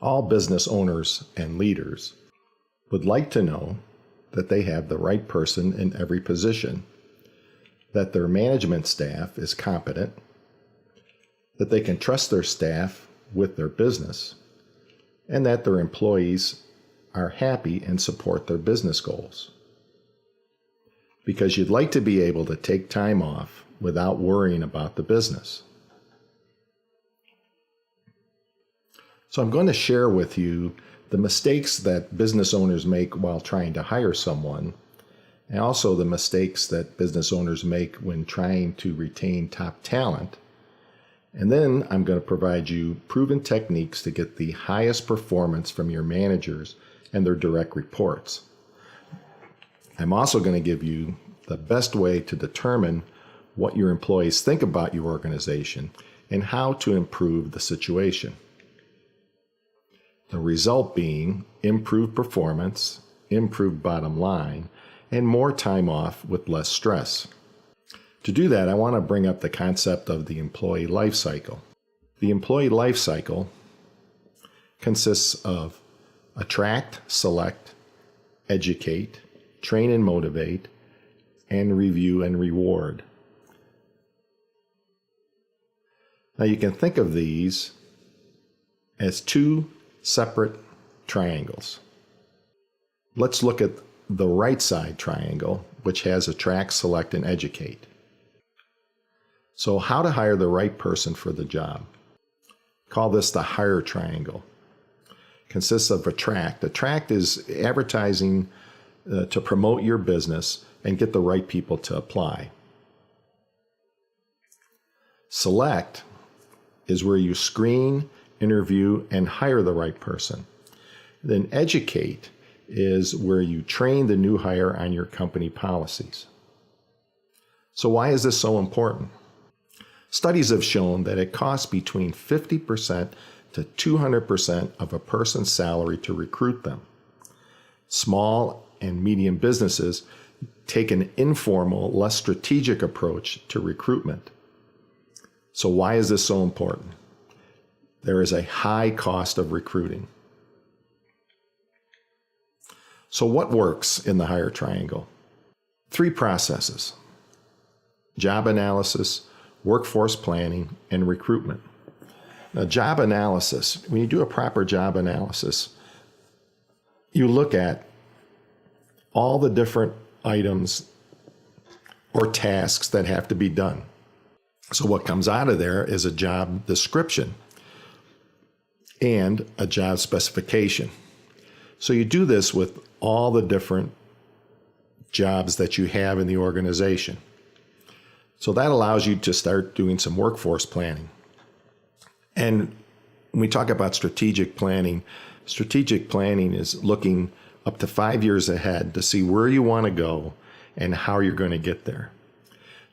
All business owners and leaders would like to know that they have the right person in every position, that their management staff is competent, that they can trust their staff with their business, and that their employees are happy and support their business goals. Because you'd like to be able to take time off without worrying about the business. So I'm going to share with you the mistakes that business owners make while trying to hire someone, and also the mistakes that business owners make when trying to retain top talent. And then I'm going to provide you proven techniques to get the highest performance from your managers and their direct reports. I'm also going to give you the best way to determine what your employees think about your organization and how to improve the situation. The result being improved performance, improved bottom line, and more time off with less stress. To do that, I want to bring up the concept of the employee life cycle. The employee life cycle consists of attract, select, educate, train and motivate, and review and reward. Now you can think of these as two separate triangles. Let's look at the right side triangle, which has attract, select, and educate. So how to hire the right person for the job. Call this the hire triangle. Consists of attract. Attract is advertising to promote your business and get the right people to apply. Select is where you screen, interview, and hire the right person. Then educate is where you train the new hire on your company policies. So why is this so important? Studies have shown that it costs between 50% to 200% of a person's salary to recruit them. Small and medium businesses take an informal, less strategic approach to recruitment. So why is this so important? There is a high cost of recruiting. So what works in the hire triangle? 3 processes: job analysis, workforce planning, and recruitment. Now, job analysis, when you do a proper job analysis, you look at all the different items or tasks that have to be done. So what comes out of there is a job description and a job specification. So you do this with all the different jobs that you have in the organization. So that allows you to start doing some workforce planning. And when we talk about strategic planning is looking up to 5 years ahead to see where you want to go and how you're going to get there.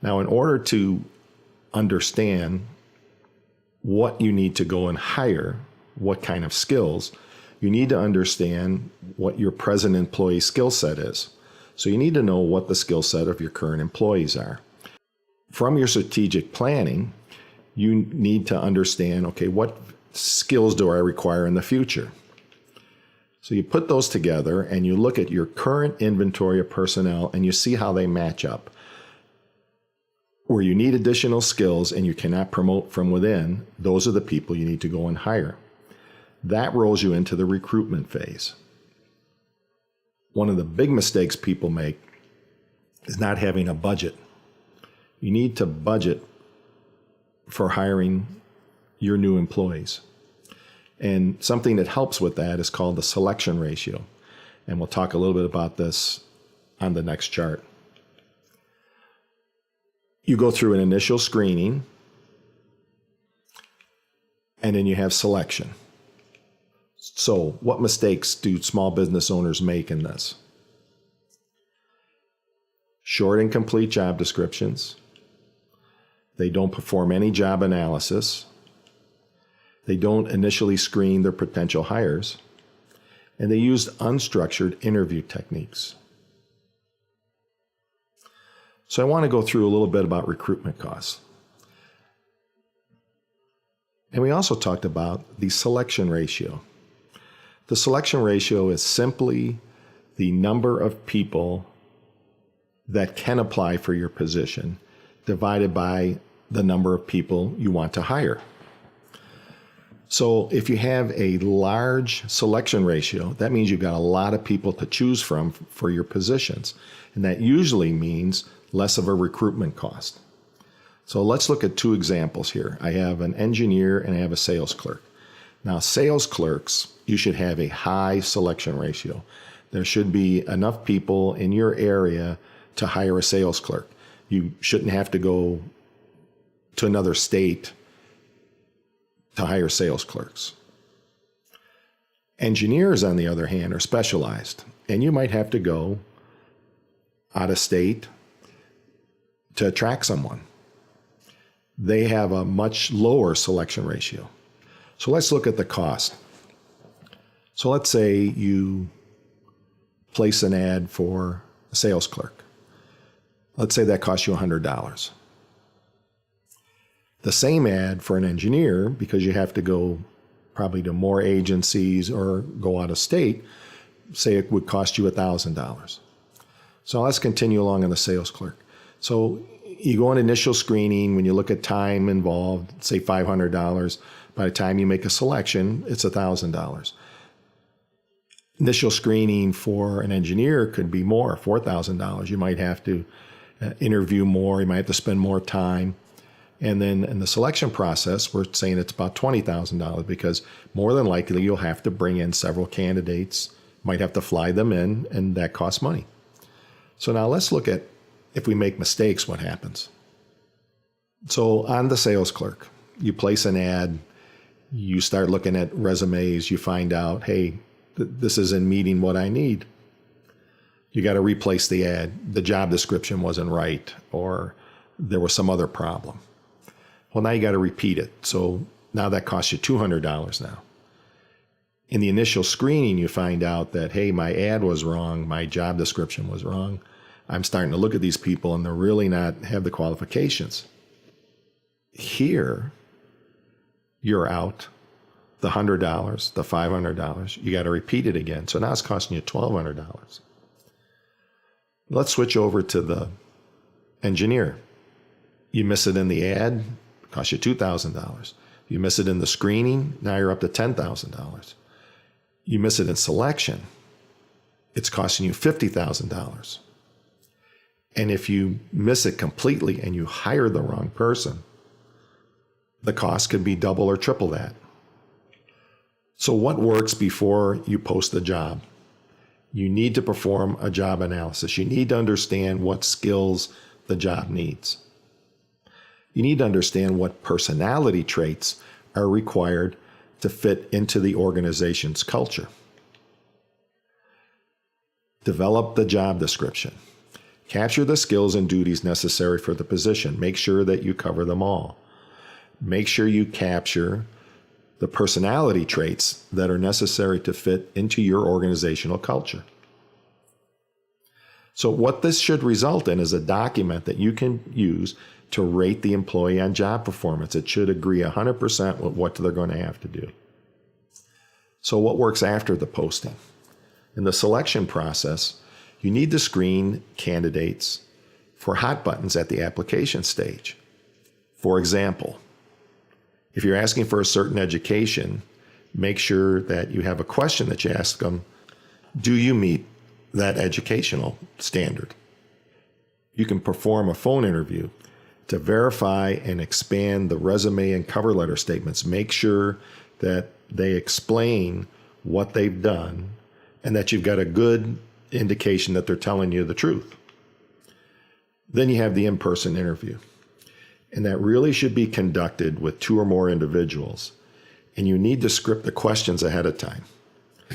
Now, in order to understand what you need to go and hire, what kind of skills, you need to understand what your present employee skill set is. So you need to know what the skill set of your current employees are. From your strategic planning, you need to understand, okay, what skills do I require in the future? So you put those together and you look at your current inventory of personnel and you see how they match up. Where you need additional skills and you cannot promote from within, those are the people you need to go and hire. That rolls you into the recruitment phase. One of the big mistakes people make is not having a budget. You need to budget for hiring your new employees. And something that helps with that is called the selection ratio. And we'll talk a little bit about this on the next chart. You go through an initial screening, and then you have selection. So what mistakes do small business owners make in this? Short and complete job descriptions. They don't perform any job analysis. They don't initially screen their potential hires. And they use unstructured interview techniques. So I want to go through a little bit about recruitment costs. And we also talked about the selection ratio. The selection ratio is simply the number of people that can apply for your position divided by the number of people you want to hire. So if you have a large selection ratio, that means you've got a lot of people to choose from for your positions. And that usually means less of a recruitment cost. So let's look at two examples here. I have an engineer and I have a sales clerk. Now, sales clerks, you should have a high selection ratio. There should be enough people in your area to hire a sales clerk. You shouldn't have to go to another state to hire sales clerks. Engineers, on the other hand, are specialized, and you might have to go out of state to attract someone. They have a much lower selection ratio. So let's look at the cost. So let's say you place an ad for a sales clerk. Let's say that costs you $100. The same ad for an engineer, because you have to go probably to more agencies or go out of state, say it would cost you $1,000. So let's continue along on the sales clerk. So you go on initial screening. When you look at time involved, say $500. By the time you make a selection, it's $1,000. Initial screening for an engineer could be more, $4,000. You might have to interview more. You might have to spend more time. And then in the selection process, we're saying it's about $20,000 because more than likely you'll have to bring in several candidates, might have to fly them in, and that costs money. So now let's look at if we make mistakes, what happens. So on the sales clerk, you place an ad, you start looking at resumes, you find out, hey, this isn't meeting what I need. You got to replace the ad. The job description wasn't right, or there was some other problem. Well, now you got to repeat it. So now that costs you $200 now. In the initial screening, you find out that, hey, my ad was wrong. My job description was wrong. I'm starting to look at these people and they're really not have the qualifications. Here, you're out the $100, the $500. You got to repeat it again. So now it's costing you $1,200. Let's switch over to the engineer. You miss it in the ad, costs you $2,000. You miss it in the screening, now you're up to $10,000. You miss it in selection, it's costing you $50,000. And if you miss it completely and you hire the wrong person, the cost could be double or triple that. So what works before you post the job? You need to perform a job analysis. You need to understand what skills the job needs. You need to understand what personality traits are required to fit into the organization's culture. Develop the job description. Capture the skills and duties necessary for the position. Make sure that you cover them all. Make sure you capture the personality traits that are necessary to fit into your organizational culture. So what this should result in is a document that you can use to rate the employee on job performance. It should agree 100% with what they're going to have to do. So what works after the posting? In the selection process, you need to screen candidates for hot buttons at the application stage. For example, if you're asking for a certain education, make sure that you have a question that you ask them, do you meet that educational standard? You can perform a phone interview to verify and expand the resume and cover letter statements. Make sure that they explain what they've done and that you've got a good indication that they're telling you the truth. Then you have the in-person interview. And that really should be conducted with 2 or more individuals. And you need to script the questions ahead of time.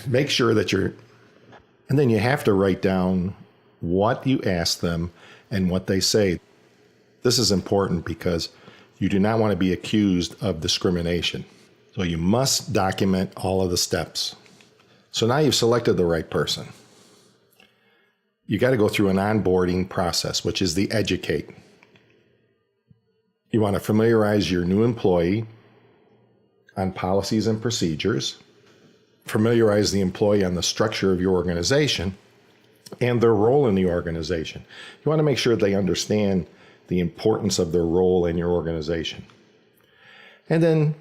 Make sure that and then you have to write down what you ask them and what they say. This is important because you do not want to be accused of discrimination. So you must document all of the steps. So now you've selected the right person. You got to go through an onboarding process, which is the educate. You want to familiarize your new employee on policies and procedures. familiarize the employee on the structure of your organization and their role in the organization. You want to make sure they understand the importance of their role in your organization. And then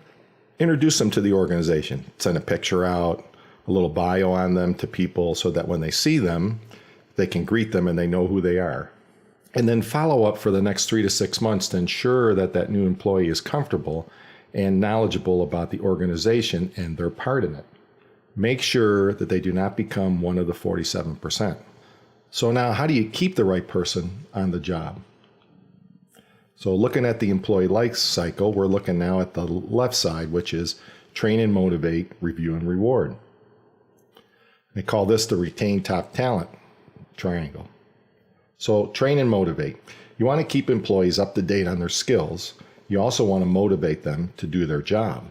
introduce them to the organization. Send a picture out, a little bio on them to people so that when they see them, they can greet them and they know who they are. And then follow up for the next 3 to 6 months to ensure that that new employee is comfortable and knowledgeable about the organization and their part in it. Make sure that they do not become one of the 47%. So now, how do you keep the right person on the job? So looking at the employee life cycle, we're looking now at the left side, which is train and motivate, review and reward. They call this the retain top talent triangle. So train and motivate. You want to keep employees up to date on their skills. You also want to motivate them to do their job.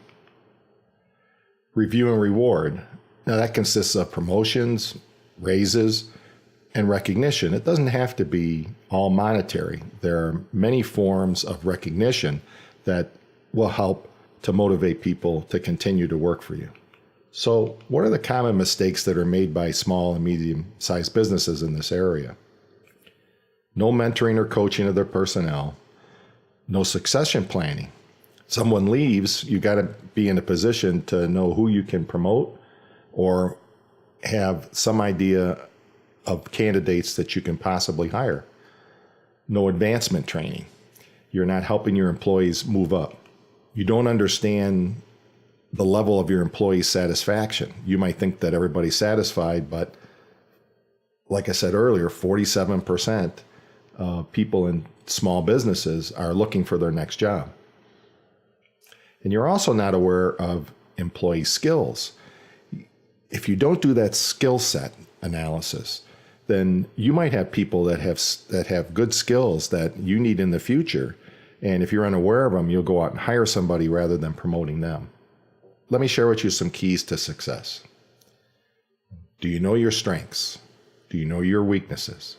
Review and reward. Now that consists of promotions, raises, and recognition. It doesn't have to be all monetary. There are many forms of recognition that will help to motivate people to continue to work for you. So what are the common mistakes that are made by small and medium-sized businesses in this area? No mentoring or coaching of their personnel. No succession planning. Someone leaves, you got to be in a position to know who you can promote or have some idea of candidates that you can possibly hire. No advancement training. You're not helping your employees move up. You don't understand the level of your employee satisfaction. You might think that everybody's satisfied, but like I said earlier, 47% of people in small businesses are looking for their next job. And you're also not aware of employee skills. If you don't do that skill set analysis, then you might have people that have good skills that you need in the future. And if you're unaware of them, you'll go out and hire somebody rather than promoting them. Let me share with you some keys to success. Do you know your strengths? Do you know your weaknesses?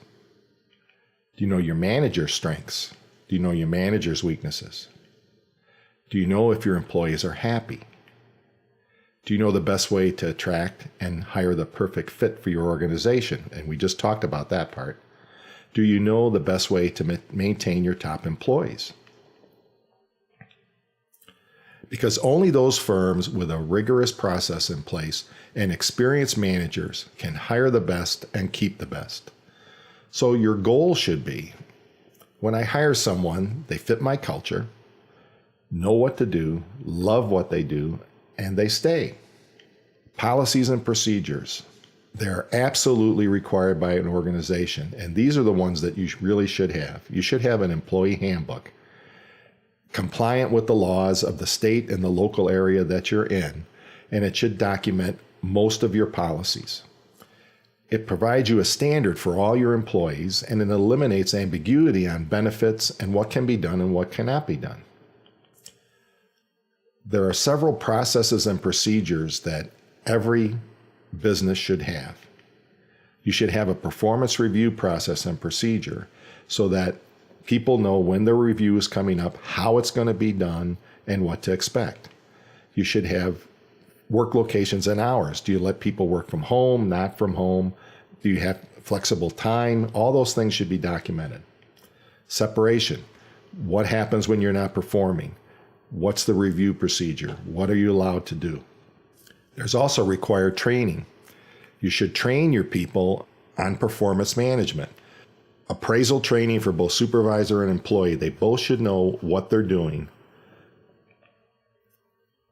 Do you know your manager's strengths? Do you know your manager's weaknesses? Do you know if your employees are happy? Do you know the best way to attract and hire the perfect fit for your organization? And we just talked about that part. Do you know the best way to maintain your top employees? Because only those firms with a rigorous process in place and experienced managers can hire the best and keep the best. So your goal should be, when I hire someone, they fit my culture, know what to do, love what they do, and they stay. Policies and procedures. They're absolutely required by an organization, and these are the ones that you really should have. You should have an employee handbook, compliant with the laws of the state and the local area that you're in, and it should document most of your policies. It provides you a standard for all your employees, and it eliminates ambiguity on benefits and what can be done and what cannot be done. There are several processes and procedures that every business should have. You should have a performance review process and procedure so that people know when the review is coming up, how it's going to be done, and what to expect. You should have work locations and hours. Do you let people work from home, not from home? Do you have flexible time? All those things should be documented. Separation. What happens when you're not performing? What's the review procedure? What are you allowed to do? There's also required training. You should train your people on performance management. Appraisal training for both supervisor and employee. They both should know what they're doing.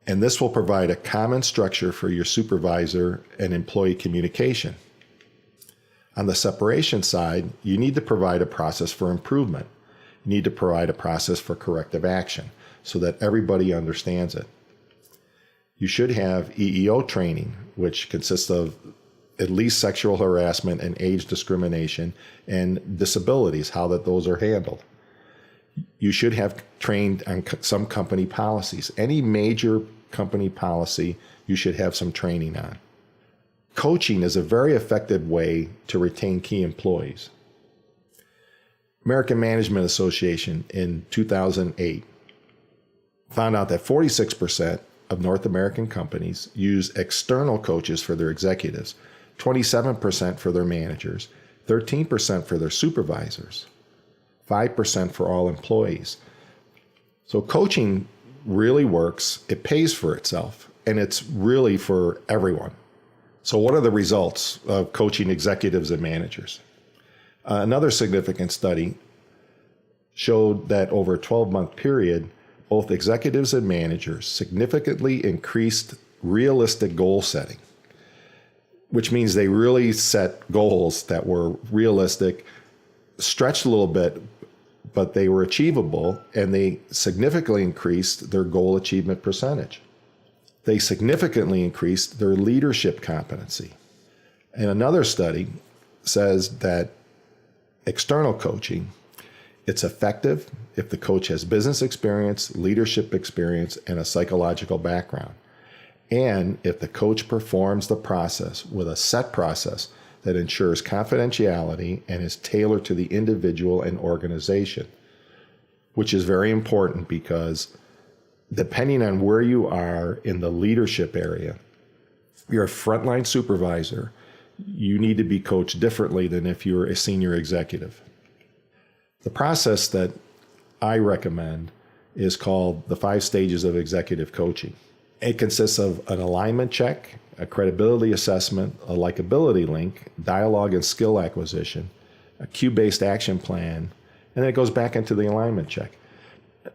And this will provide a common structure for your supervisor and employee communication. On the separation side, you need to provide a process for improvement. You need to provide a process for corrective action so that everybody understands it. You should have EEO training, which consists of at least sexual harassment and age discrimination and disabilities, how those are handled. You should have trained on some company policies. Any major company policy, you should have some training on. Coaching is a very effective way to retain key employees. American Management Association in 2008 found out that 46% of North American companies use external coaches for their executives, 27% for their managers, 13% for their supervisors, 5% for all employees. So coaching really works, it pays for itself, and it's really for everyone. So what are the results of coaching executives and managers? Another significant study showed that over a 12-month period, both executives and managers significantly increased realistic goal setting, which means they really set goals that were realistic, stretched a little bit, but they were achievable, and they significantly increased their goal achievement percentage. They significantly increased their leadership competency. And another study says that external coaching, it's effective if the coach has business experience, leadership experience, and a psychological background. And if the coach performs the process with a set process that ensures confidentiality and is tailored to the individual and organization, which is very important because depending on where you are in the leadership area, if you're a frontline supervisor, you need to be coached differently than if you're a senior executive. The process that I recommend is called the 5 stages of executive coaching. It consists of an alignment check, a credibility assessment, a likability link, dialogue and skill acquisition, a cue-based action plan, and then it goes back into the alignment check.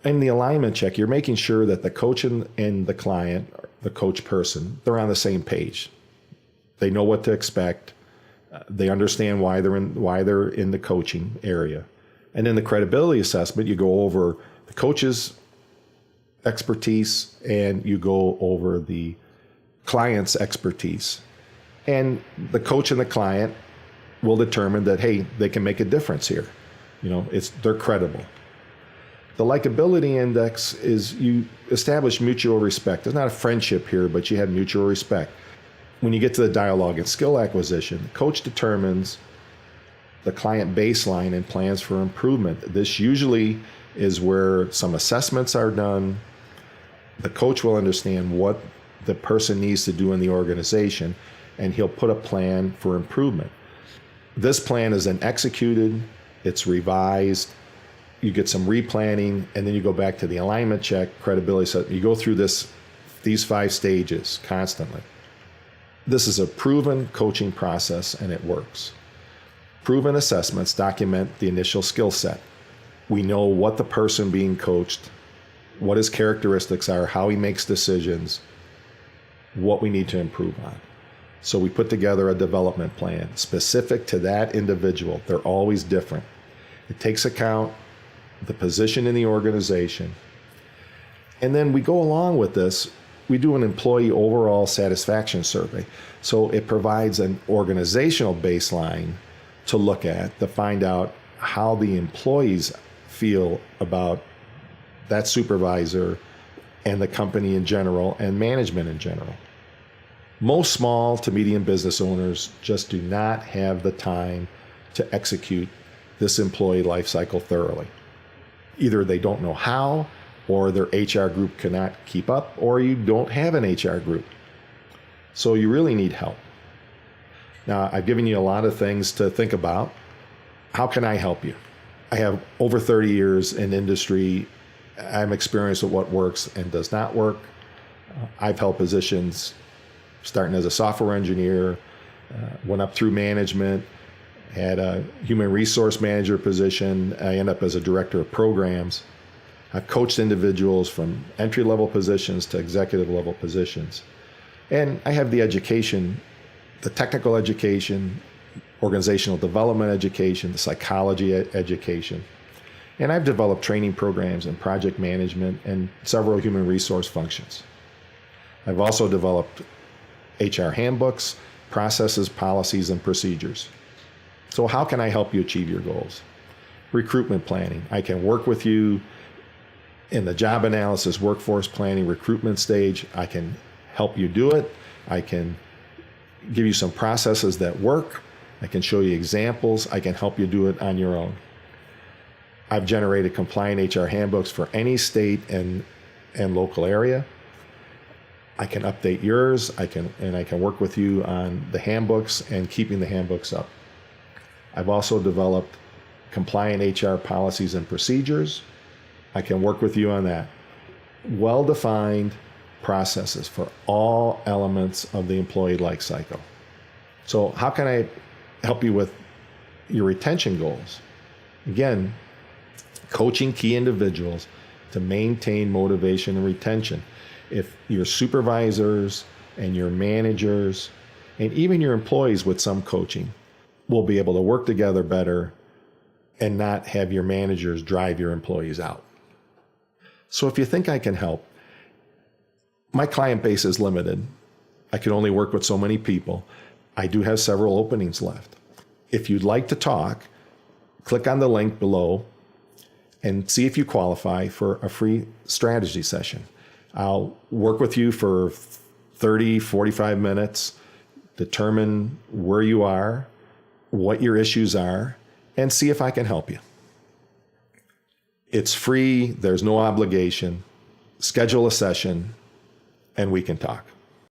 In the alignment check, you're making sure that the coach and the client, the coach person, they're on the same page. They know what to expect. They understand why they're in the coaching area. And in the credibility assessment, you go over the coach's expertise and you go over the client's expertise. And the coach and the client will determine that, hey, they can make a difference here. They're credible. The likability index is you establish mutual respect. There's not a friendship here, but you have mutual respect. When you get to the dialogue and skill acquisition, the coach determines the client baseline and plans for improvement. This usually is where some assessments are done. The coach will understand what the person needs to do in the organization, and he'll put a plan for improvement. This plan is then executed, it's revised, you get some replanning, and then you go back to the alignment check, credibility set. You go through these 5 stages constantly. This is a proven coaching process, and it works. Proven assessments document the initial skill set. We know what the person being coached, what his characteristics are, how he makes decisions, what we need to improve on. So we put together a development plan specific to that individual. They're always different. It takes account the position in the organization. And then we go along with this, we do an employee overall satisfaction survey. So it provides an organizational baseline to look at to find out how the employees feel about that supervisor and the company in general and management in general. Most small to medium business owners just do not have the time to execute this employee life cycle thoroughly. Either they don't know how, or their HR group cannot keep up, or you don't have an HR group. So you really need help. Now, I've given you a lot of things to think about. How can I help you? I have over 30 years in industry. I'm experienced with what works and does not work. I've held positions starting as a software engineer, went up through management, had a human resource manager position. I ended up as a director of programs. I've coached individuals from entry-level positions to executive-level positions. And I have the education, the technical education, organizational development education, the psychology education. And I've developed training programs in project management and several human resource functions. I've also developed HR handbooks, processes, policies, and procedures. So how can I help you achieve your goals? Recruitment planning. I can work with you in the job analysis, workforce planning, recruitment stage. I can help you do it. I can give you some processes that work. I can show you examples. I can help you do it on your own. I've generated compliant HR handbooks for any state and local area. I can update yours. I can work with you on the handbooks and keeping the handbooks up. I've also developed compliant HR policies and procedures. I can work with you on that. Well-defined processes for all elements of the employee life cycle. So how can I help you with your retention goals? Again, coaching key individuals to maintain motivation and retention. If your supervisors and your managers and even your employees with some coaching will be able to work together better and not have your managers drive your employees out. So if you think I can help, my client base is limited. I can only work with so many people. I do have several openings left. If you'd like to talk, click on the link below and see if you qualify for a free strategy session. I'll work with you for 30, 45 minutes, determine where you are, what your issues are, and see if I can help you. It's free, there's no obligation. Schedule a session, and we can talk.